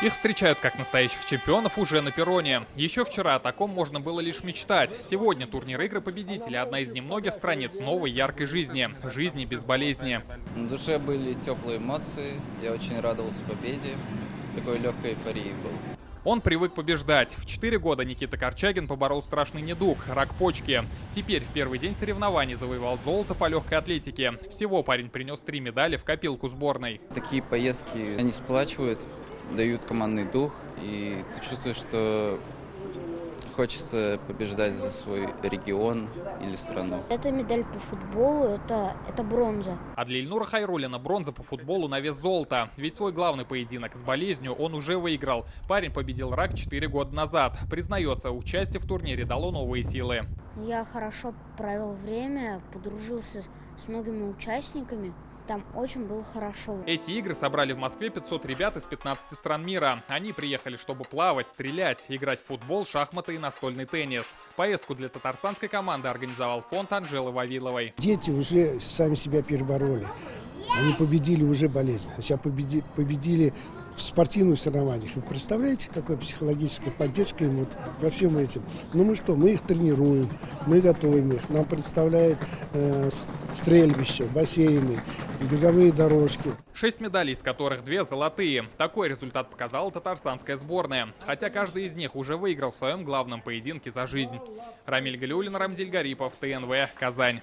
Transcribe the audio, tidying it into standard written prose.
Их встречают как настоящих чемпионов уже на перроне. Еще вчера о таком можно было лишь мечтать. Сегодня турнир «Игры победителей» — одна из немногих страниц новой яркой жизни. Жизни без болезни. На душе были теплые эмоции, я очень радовался победе, в такой легкой эйфории был. Он привык побеждать. В 4 года Никита Корчагин поборол страшный недуг — рак почки. Теперь в первый день соревнований завоевал золото по легкой атлетике. Всего парень принес 3 медали в копилку сборной. Такие поездки, они сплачивают, дают командный дух, и ты чувствуешь, что хочется побеждать за свой регион или страну. Это медаль по футболу, это бронза. А для Ильнура Хайруллина бронза по футболу на вес золота. Ведь свой главный поединок с болезнью он уже выиграл. Парень победил рак 4 года назад. Признается, участие в турнире дало новые силы. Я хорошо провел время, подружился с многими участниками. Там очень было хорошо. Эти игры собрали в Москве 500 ребят из 15 стран мира. Они приехали, чтобы плавать, стрелять, играть в футбол, шахматы и настольный теннис. Поездку для татарстанской команды организовал фонд Анжелы Вавиловой. Дети уже сами себя перебороли. Они победили уже болезнь. Сейчас победили в спортивных соревнованиях. Вы представляете, какая психологическая поддержка им вот во всем этим? Ну мы что, мы их тренируем, мы готовим их. Нам представляют стрельбища, бассейны, беговые дорожки. 6 медалей, из которых 2 золотые. Такой результат показала татарстанская сборная. Хотя каждый из них уже выиграл в своем главном поединке за жизнь. Рамиль Галиуллин, Рамзиль Гарипов, ТНВ, Казань.